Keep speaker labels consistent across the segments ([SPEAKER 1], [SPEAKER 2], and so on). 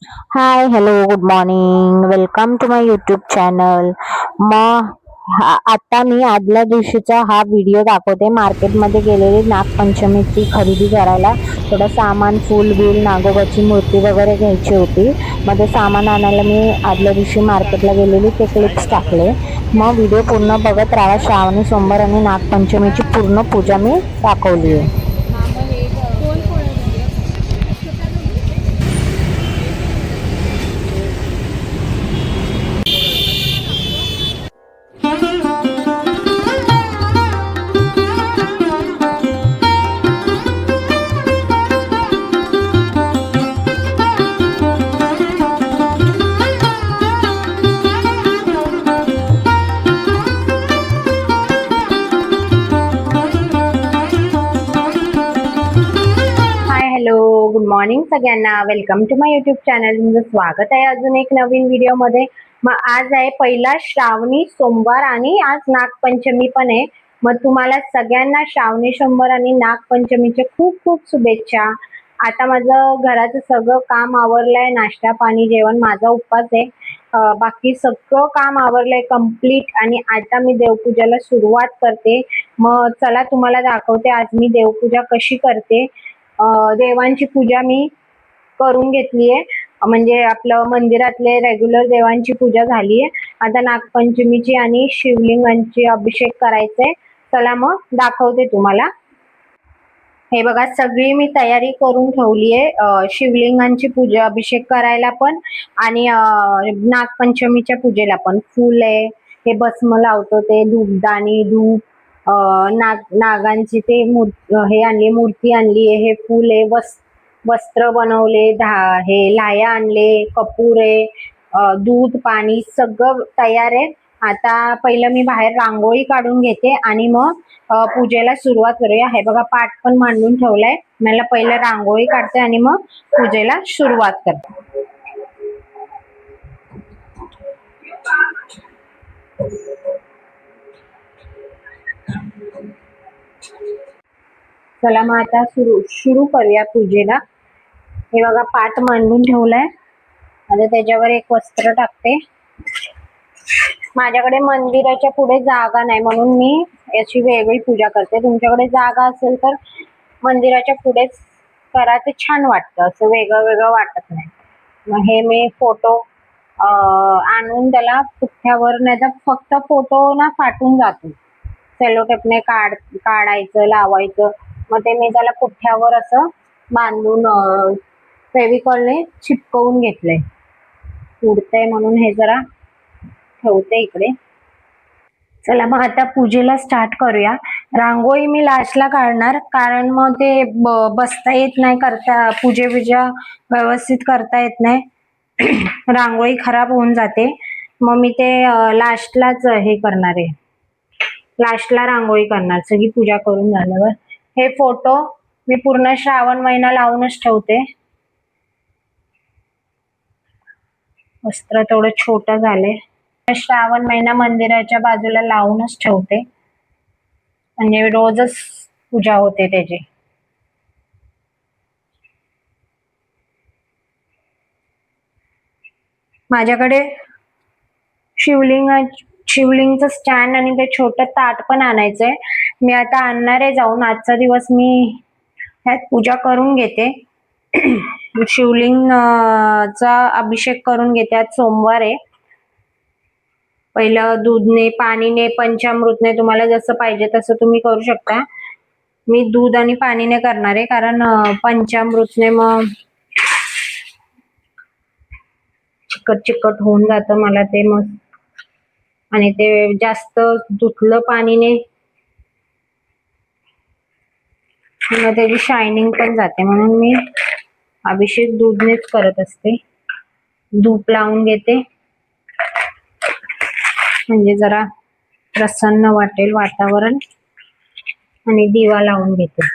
[SPEAKER 1] High, hello, good morning. Welcome to my YouTube channel. मग आता मी आदल्या दिवशीचा हा व्हिडिओ दाखवते. मार्केटमध्ये गेलेली नागपंचमीची खरेदी करायला. थोडं सामान, फूल बिल, नागोबाची मूर्ती वगैरे घ्यायची होती. मग ते सामान आणायला मी आदल्या दिवशी मार्केटला गेलेली, ते क्लिप्स टाकले. मग व्हिडिओ पूर्ण बघत राहा. श्रावणी सोमवार आणि नागपंचमीची पूर्ण पूजा मी दाखवली आहे. हाय, हॅलो, गुड मॉर्निंग सगळ्यांना. Welcome to my YouTube channel. तुमचं स्वागत आहे अजून एक नवीन व्हिडिओमध्ये. मग आज आहे पहिला श्रावणी सोमवार आणि आज नागपंचमी पण आहे. मग तुम्हाला सगळ्यांना श्रावणी सोमवार आणि नागपंचमीच्या खूप खूप शुभेच्छा. आता माझं घराचं सगळं काम आवरलंय. नाश्ता, पाणी, जेवण, माझा उपवास आहे. बाकी सगळं काम आवरलंय कम्प्लीट आणि आता मी देवपूजाला सुरुवात करते. मग चला तुम्हाला दाखवते आज मी देवपूजा कशी करते. देवांची पूजा मी करून घेतलीये. म्हणजे आपलं मंदिरातले रेग्युलर देवांची पूजा झालीये. आता नागपंचमीची आणि शिवलिंगांची अभिषेक करायचंय. चला मग दाखवते तुम्हाला. हे बघा, सगळी मी तयारी करून ठेवलीये. शिवलिंगांची पूजा, अभिषेक करायला पण आणि नागपंचमीच्या पूजेला पण. फुल आहे, हे भस्म लावतो ते, धूपदाणी, धूप, नागांची ते हे आणली, मूर्ती आणली, हे फुल आहे, वस्त्र बनवले, हे लाया आणले, कपूर आहे, दूध, पाणी सगळं तयार आहे. आता पहिलं मी बाहेर रांगोळी काढून घेते आणि मग पूजेला सुरुवात करूया. हे बघा, पाट पण मांडून ठेवलाय. मला पहिलं रांगोळी काढते आणि मग पूजेला सुरुवात करते. चला मग आता सुरू करूया पूजेला. हे बघा, पाट मांडून ठेवलाय. आता त्याच्यावर एक वस्त्र टाकते. माझ्याकडे मंदिराच्या पुढे जागा नाही म्हणून मी याची वेगळी पूजा करते. तुमच्याकडे जागा असेल तर मंदिराच्या पुढेच करा, ते छान वाटतं, असं वेगळं वेगळं वाटत नाही. मग हे मी फोटो आणून त्याला पुठ्ठ्यावर, नाही तर फक्त फोटो ना फाटून जातो. सेलोटेपने काढायचं, लावायचं. मग ते मी त्याला पुठ्ठ्यावर असं बांधून फेविकॉलने चिपकवून घेतलंय. उडतंय म्हणून हे जरा ठेवते इकडे. चला मग आता पूजेला स्टार्ट करूया. रांगोळी मी लास्टला काढणार, कारण मग ते बसता येत नाही, करता पूजा व्यवस्थित करता येत नाही. रांगोळी खराब होऊन जाते. मग मी ते लास्टलाच हे करणार आहे. लास्टला रांगोळी करणार सगळी पूजा करून झाल्यावर. हे फोटो मी पूर्ण श्रावण महिना लावूनच ठेवते. वस्त्र थोडं छोटं झालंय. श्रावण महिना मंदिराच्या बाजूला लावूनच ठेवते, म्हणजे रोजच पूजा होते त्याची. माझ्याकडे शिवलिंगचं स्टँड आणि ते छोटं ताट पण आणायचंय. मी आता आणणार आहे जाऊन. आजचा दिवस मी ह्यात पूजा करून घेते. शिवलिंगचा अभिषेक करून घेते. आज सोमवार आहे. पहिलं दूधने, पाणीने, पंचामृतने, तुम्हाला जसं पाहिजे तसं तुम्ही करू शकता. मी दूध आणि पाणीने करणार आहे, कारण पंचामृतने मग चिकट चिकट होऊन जातं मला ते. मग आणि ते जास्त धुतलं पाणीने मग त्याची शायनिंग पण जाते, म्हणून मी अभिषेक दूधनेच करत असते. धूप लावून घेते, म्हणजे जरा प्रसन्न वाटेल वातावरण. आणि दिवा लावून घेते,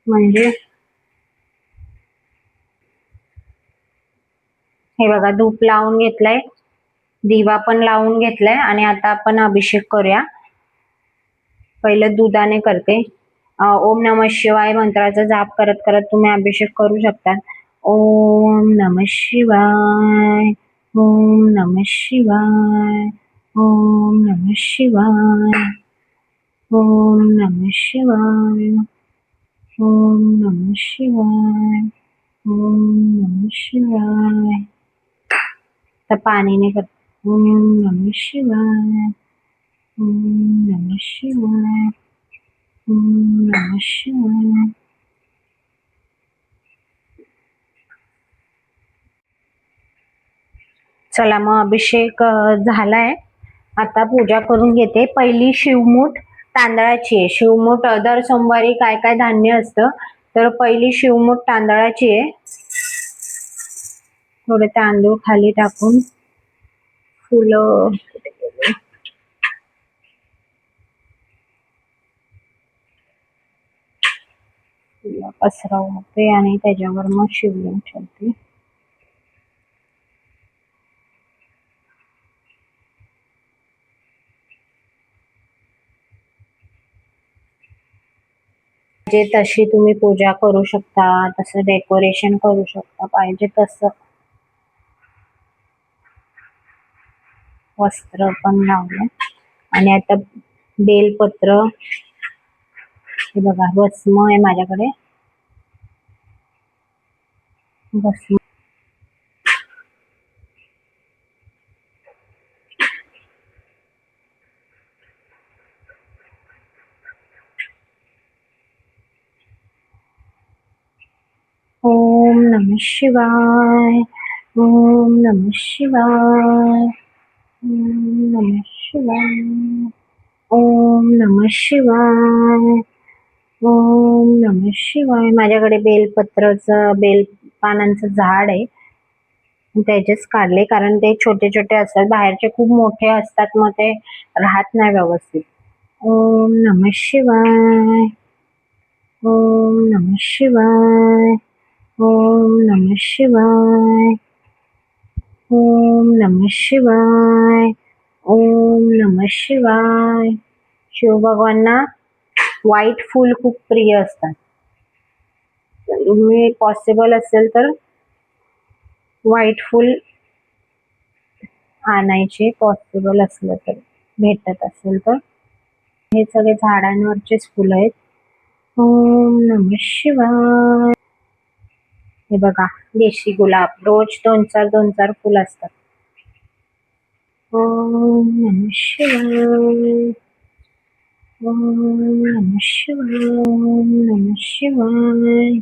[SPEAKER 1] म्हणजे हे बघा, धूप लावून घेतलाय, दिवा पण लावून घेतलाय आणि आता आपण अभिषेक करूया. पहिलं दुधाने करते. ओम नमः शिवाय मंत्राचा जाप करत करत तुम्ही अभिषेक करू शकता. ओम नमः शिवाय, ओम नमः शिवाय, ओम नमः शिवाय, ओम नमः शिवाय, ओम नमः शिवाय, ओम नमः शिवाय. तर पाणीने कर. ओम नमः शिवाय, ओम नमः शिवाय, ओम नमः शिवाय. चला मग अभिषेक झालाय. आता पूजा करून घेते. पहिली शिवमूठ तांदळाची आहे. शिवमूठ दर सोमवारी काय काय धान्य असतं, तर पहिली शिवमूठ तांदळाची आहे. थोडे तांदूळ खाली टाकून फुलं पसरवते आणि त्याच्यावर मग शिवलिंग ठेवते. जे तशी तुम्ही पूजा करू शकता, तसं डेकोरेशन करू शकता, पाहिजे तसं वस्त्र पण लावलं. आणि आता बेलपत्र, हे बघा भस्म आहे माझ्याकडे. भस्म ओम नमः शिवाय, ओम नमः शिवाय, ओम नमः शिवाय, ओम नमः शिवाय, ओम नमः शिवाय. माझ्याकडे बेल पानांचं झाड आहे. त्याचेच काढले, कारण ते छोटे छोटे असतात, बाहेरचे खूप मोठे असतात, मग ते राहत नाही व्यवस्थित. ओम नमः शिवाय, ओम नमः शिवाय, ओम नमः शिवाय, ओम नमः शिवाय, ओम नमः शिवाय. शिवभगवानांना व्हाईट फूल खूप प्रिय असतात. तुम्ही पॉसिबल असेल तर व्हाईट फूल आणायचे, पॉसिबल असलं तर, भेटत असेल तर. हे सगळे झाडांवरचेच फुलं आहेत. ओम नमः शिवाय. हे बघा देशी गुलाब, रोज दोन चार फुल असतात. ओम नमः शिवाय, ओम नमः शिवाय, ओम नमः शिवाय,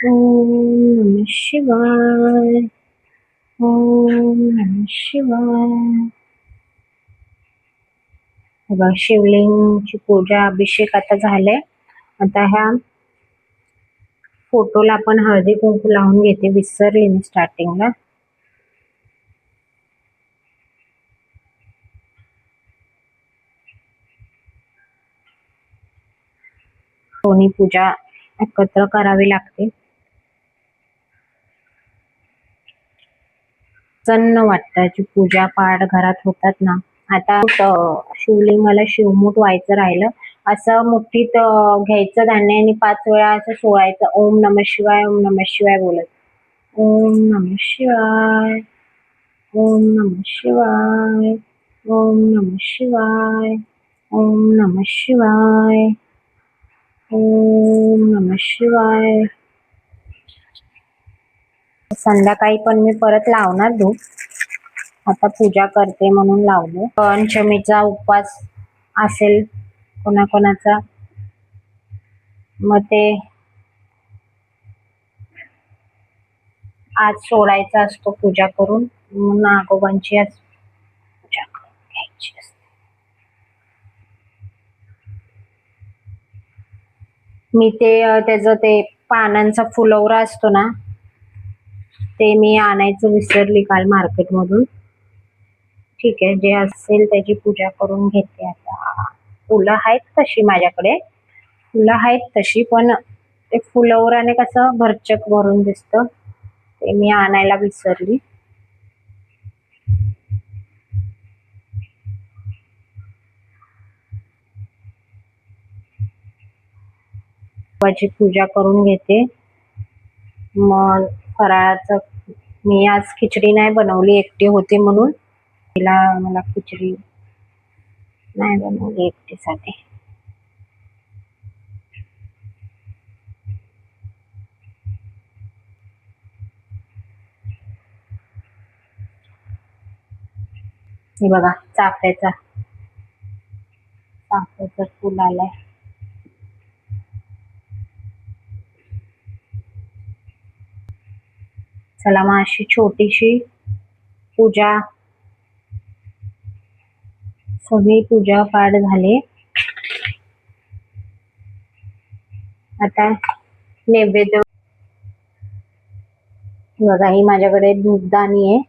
[SPEAKER 1] ओम नमः शिवाय, ओम नमः शिवाय. हे बघा शिवलिंगची पूजा, अभिषेक आता झाले. आता ह्या फोटोला आपण हळदी कुंकू लावून घेते, विसरले मी स्टार्टिंगला. दोन्ही पूजा एकत्र करावी लागते. प्रसन्न वाटतं पूजा पाठ घरात होतात ना. आता शिवलिंगाला शिवमूठ व्हायचं राहिलं, असं मुठीत घ्यायचं धान्य आणि 5 वेळा असं सोळायचं. ओम नमः शिवाय, ओम नमः शिवाय बोलत. ओम नमः शिवाय, ओम नमः शिवाय, ओम नमः शिवाय, ओम नमः शिवाय, ओम नमः शिवाय. संध्याकाळी पण मी परत लावणार धूप. आता पूजा करते म्हणून लावले. पंचमीचा उपवास असेल कोणाकोणाचा, मग ते आज सोडायचा असतो पूजा करून. नागोबांची आज पूजा करून घ्यायची असते. मी ते त्याचं ते पानांचा फुलवरा असतो ना, ते मी आणायचं विसरली काल मार्केटमधून. ठीक आहे, जे असेल त्याची पूजा करून घेते. आता फुलं आहेत तशी माझ्याकडे, फुलं आहेत तशी, पण ते फुलवराने कसं भरचक भरून दिसतं, ते मी आणायला विसरली. देवाची पूजा करून घेते. मग फराळाचं मी आज खिचडी नाही बनवली, एकटी होते म्हणून मला खिचडी नाही बनवली एकटीसाठी. हे बघा चाफ्याचं फूल आलंय. चला मग अशी छोटीशी पूजा, सगळी पूजा पाठ झाली. आता नैवेद्य बघा, ही माझ्याकडे धूपदाणी आहे,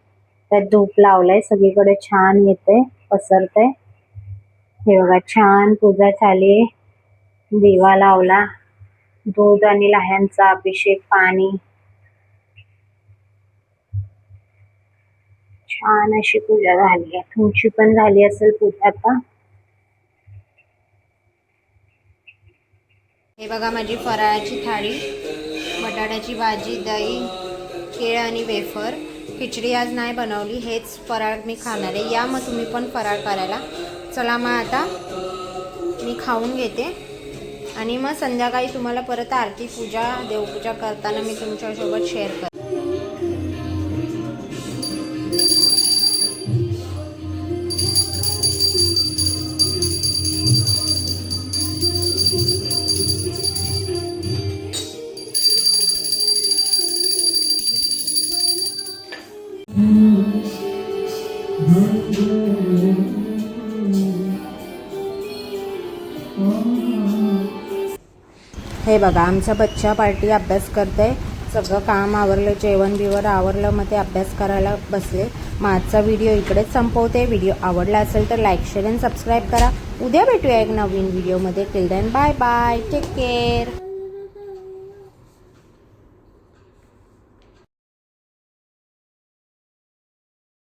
[SPEAKER 1] त्यात धूप लावलंय, सगळीकडे छान येते पसरते. हे बघा छान पूजा झाली, दिवा लावला, दूध आणि लाह्यांचा अभिषेक, पाणी, छान अशी पूजा झाली आहे. तुमची पण झाली असेल पूजा आता. हे बघा माझी फराळाची थाळी, बटाट्याची भाजी, दही, केळ आणि वेफर. खिचडी आज नाही बनवली, हेच फराळ मी खाणार आहे. या मग तुम्ही पण फराळ करायला. चला मग आता मी खाऊन घेते आणि मग संध्याकाळी तुम्हाला परत आरती पूजा, देवपूजा करताना मी तुमच्यासोबत शेअर करते. हे बघा आमचा बच्चा पार्टी अभ्यास करते. सगळं काम आवरलं, जेवण बिवण आवरलं, मग ते अभ्यास करायला बसले. मग आजचा व्हिडिओ इकडेच संपवते. व्हिडिओ आवडला असेल तर लाईक, शेअर आणि सबस्क्राईब करा. उद्या भेटूया एक नवीन व्हिडिओमध्ये. Till then bye bye, take care.